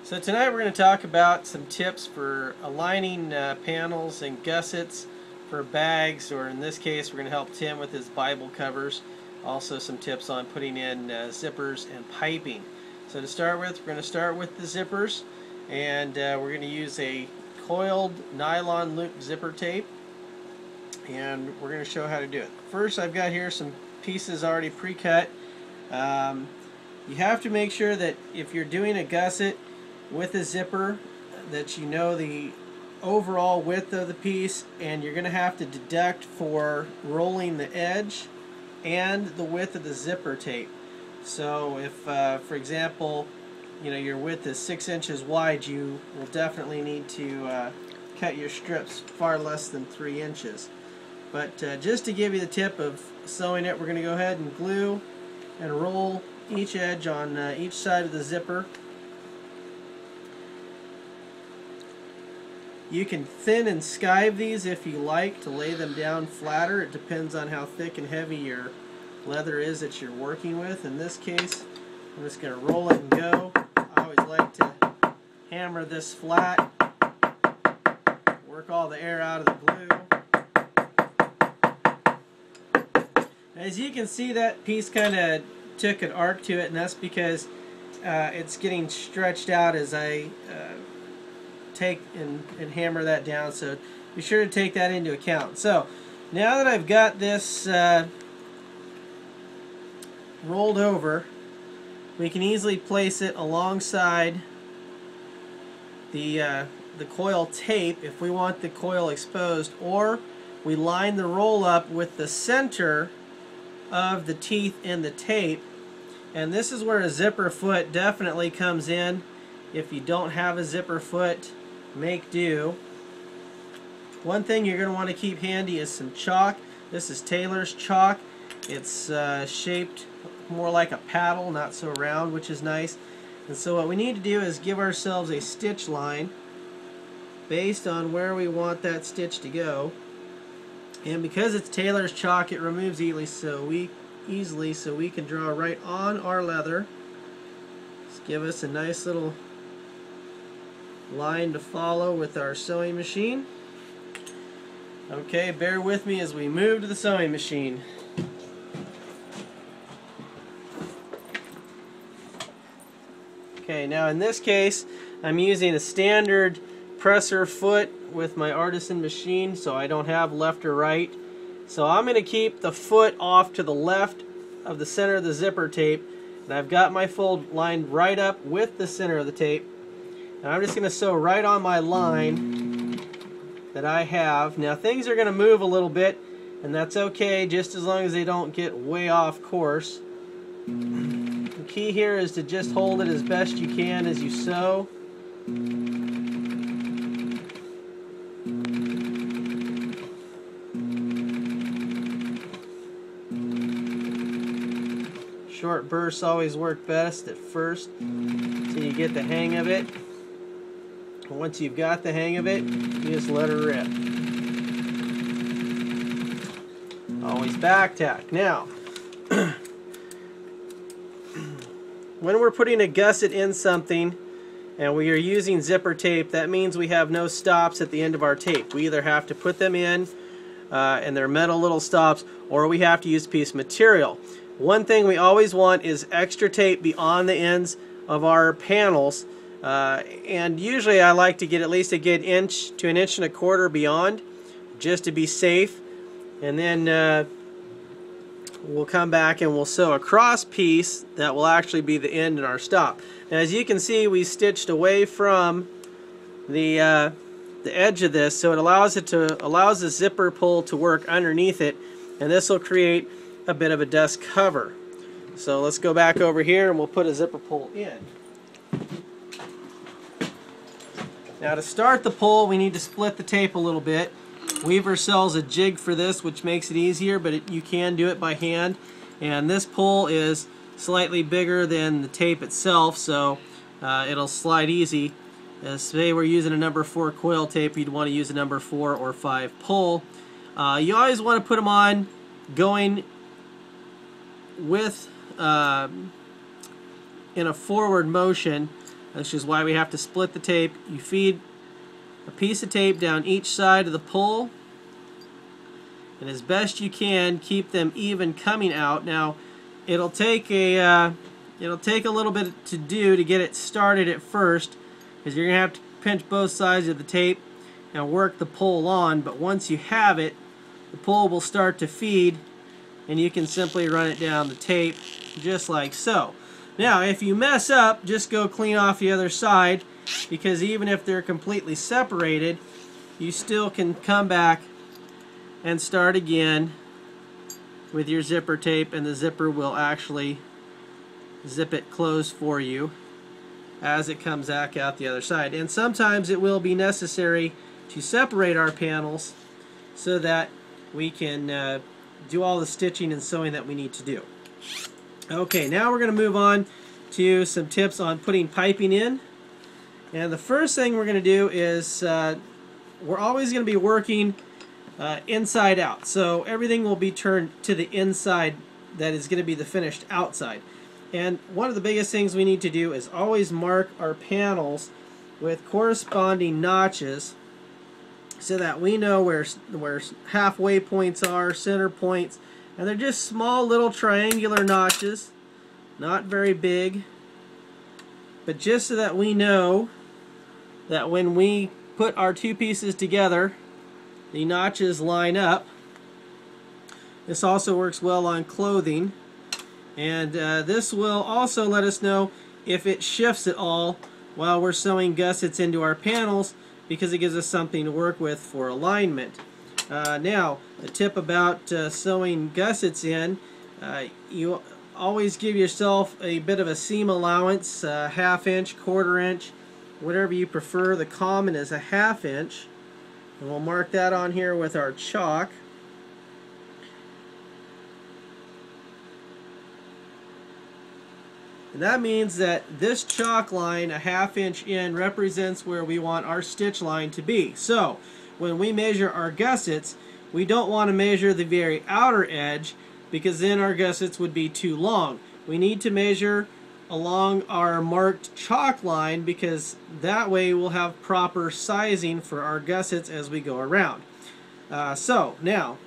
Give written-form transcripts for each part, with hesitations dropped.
So tonight we're going to talk about some tips for aligning panels and gussets for bags, or in this case we're going to help Tim with his Bible covers. Also some tips on putting in zippers and piping. So to start with, we're going to start with the zippers, and we're going to use a coiled nylon loop zipper tape, and we're going to show how to do it. First, I've got here some pieces already pre-cut. You have to make sure that if you're doing a gusset with a zipper that you know the overall width of the piece, and you're going to have to deduct for rolling the edge and the width of the zipper tape. So if for example your width is 6 inches wide, you will definitely need to cut your strips far less than 3 inches. But just to give you the tip of sewing it, we're going to go ahead and glue and roll each edge on each side of the zipper. You can thin and skive these if you like to lay them down flatter. It depends on how thick and heavy your leather is that you're working with. In this case, I'm just going to roll it and go. I always like to hammer this flat, work all the air out of the glue. As you can see, that piece kind of took an arc to it, and that's because it's getting stretched out as I take and hammer that down, so be sure to take that into account. So now that I've got this rolled over, we can easily place it alongside the coil tape if we want the coil exposed, or we line the roll up with the center of the teeth in the tape. And this is where a zipper foot definitely comes in. If you don't have a zipper foot, make do. One thing you're going to want to keep handy is some chalk. This is Taylor's chalk. It's shaped more like a paddle, not so round, which is nice. And so what we need to do is give ourselves a stitch line based on where we want that stitch to go. And because it's Taylor's chalk, it removes easily, so we can draw right on our leather. Just give us a nice little line to follow with our sewing machine. Okay, bear with me as we move to the sewing machine. Okay, now in this case I'm using a standard presser foot with my artisan machine, so I don't have left or right. So I'm going to keep the foot off to the left of the center of the zipper tape, and I've got my fold lined right up with the center of the tape. And I'm just going to sew right on my line that I have. Now things are going to move a little bit, and that's okay, just as long as they don't get way off course. The key here is to just hold it as best you can as you sew. Short bursts always work best at first until you get the hang of it. Once you've got the hang of it, you just let her rip. Always back tack. Now, when we're putting a gusset in something and we are using zipper tape, that means we have no stops at the end of our tape. We either have to put them in and they're metal little stops, or we have to use a piece of material. One thing we always want is extra tape beyond the ends of our panels. And usually I like to get at least a good inch to 1.25 inches beyond, just to be safe. And then we'll come back and we'll sew a cross piece that will actually be the end in our stop. Now, as you can see, we stitched away from the edge of this, so it allows the zipper pull to work underneath it, and this will create a bit of a dust cover. So let's go back over here and we'll put a zipper pull in. Now to start the pull, we need to split the tape a little bit. Weaver sells a jig for this, which makes it easier, but you can do it by hand. And this pull is slightly bigger than the tape itself, so it'll slide easy. Say we're using a number 4 coil tape, you'd want to use a number 4 or 5 pull. You always want to put them on going with in a forward motion That's just why we have to split the tape. You feed a piece of tape down each side of the pull, and as best you can, keep them even coming out. Now, it'll take a little bit to do to get it started at first, because you're gonna have to pinch both sides of the tape and work the pull on. But once you have it, the pull will start to feed, and you can simply run it down the tape just like so. Now, if you mess up, just go clean off the other side, because even if they're completely separated, you still can come back and start again with your zipper tape, and the zipper will actually zip it closed for you as it comes back out the other side. And sometimes it will be necessary to separate our panels so that we can do all the stitching and sewing that we need to do. Okay, now we're going to move on to some tips on putting piping in. And the first thing we're going to do is we're always going to be working inside out. So everything will be turned to the inside that is going to be the finished outside. And one of the biggest things we need to do is always mark our panels with corresponding notches so that we know where halfway points are, center points. And they're just small little triangular notches, not very big, but just so that we know that when we put our two pieces together, the notches line up. This also works well on clothing, and this will also let us know if it shifts at all while we're sewing gussets into our panels, because it gives us something to work with for alignment. Now, a tip about sewing gussets in, you always give yourself a bit of a seam allowance, ½ inch, ¼ inch, whatever you prefer. The common is a ½ inch. And we'll mark that on here with our chalk. And that means that this chalk line, a ½ inch in, represents where we want our stitch line to be. So, when we measure our gussets, we don't want to measure the very outer edge, because then our gussets would be too long. We need to measure along our marked chalk line, because that way we'll have proper sizing for our gussets as we go around. So now,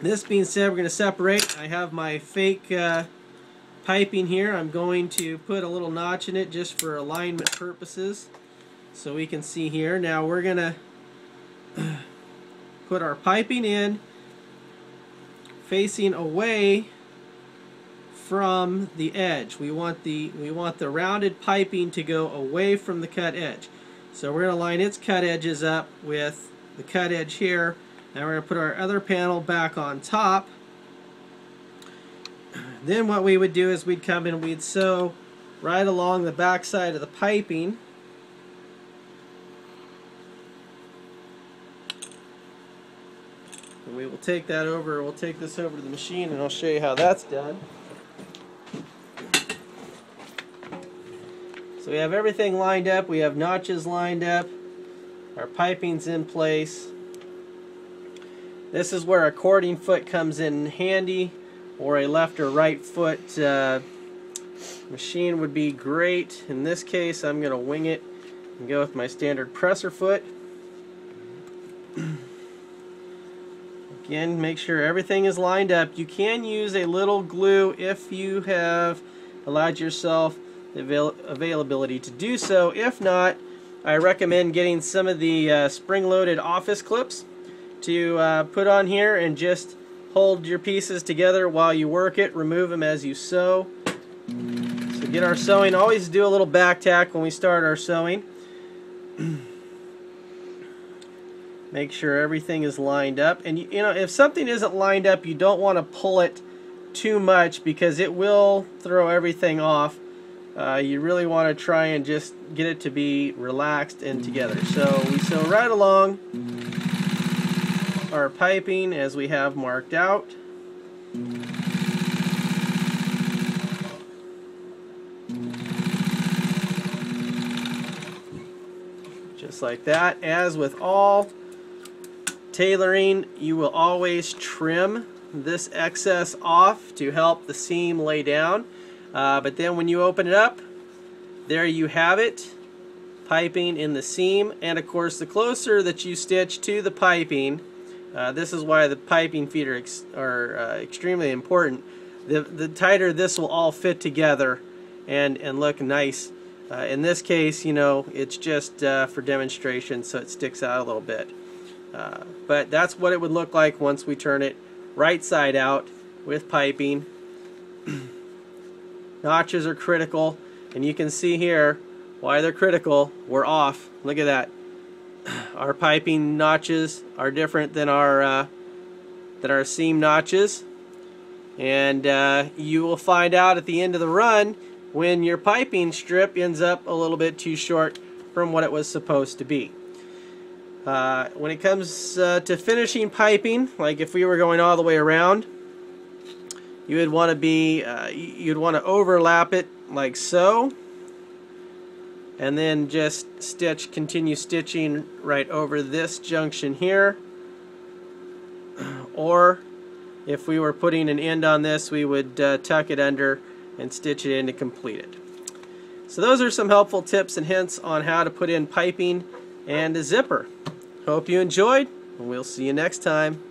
this being said, we're going to separate. I have my fake piping here. I'm going to put a little notch in it just for alignment purposes so we can see here. Now we're going to put our piping in facing away from the edge. We want the rounded piping to go away from the cut edge. So we're going to line its cut edges up with the cut edge here. Now we're going to put our other panel back on top. Then what we would do is we'd come in and we'd sew right along the back side of the piping. And we will take that over, we'll take this over to the machine and I'll show you how that's done. So we have everything lined up, we have notches lined up, our piping's in place. This is where a cording foot comes in handy, or a left or right foot machine would be great. In this case, I'm going to wing it and go with my standard presser foot. Again, make sure everything is lined up. You can use a little glue if you have allowed yourself the availability to do so. If not, I recommend getting some of the spring-loaded office clips to put on here and just hold your pieces together while you work it. Remove them as you sew. So get our sewing. Always do a little back tack when we start our sewing. Make sure everything is lined up. And you know, if something isn't lined up, you don't want to pull it too much because it will throw everything off. You really want to try and just get it to be relaxed and together. So we sew right along our piping as we have marked out. Just like that. As with all tailoring, you will always trim this excess off to help the seam lay down. But then when you open it up, there you have it. Piping in the seam, and of course the closer that you stitch to the piping, this is why the piping feet are extremely important. The tighter this will all fit together and look nice. In this case, you know, it's just for demonstration, so it sticks out a little bit. But that's what it would look like once we turn it right side out with piping. Notches are critical, and you can see here why they're critical. We're off. Look at that. Our piping notches are different than our seam notches, and you will find out at the end of the run when your piping strip ends up a little bit too short from what it was supposed to be. When it comes to finishing piping, like if we were going all the way around, you would want to overlap it like so, and then just continue stitching right over this junction here. Or if we were putting an end on this, we would tuck it under and stitch it in to complete it. So those are some helpful tips and hints on how to put in piping and a zipper. Hope you enjoyed, and we'll see you next time.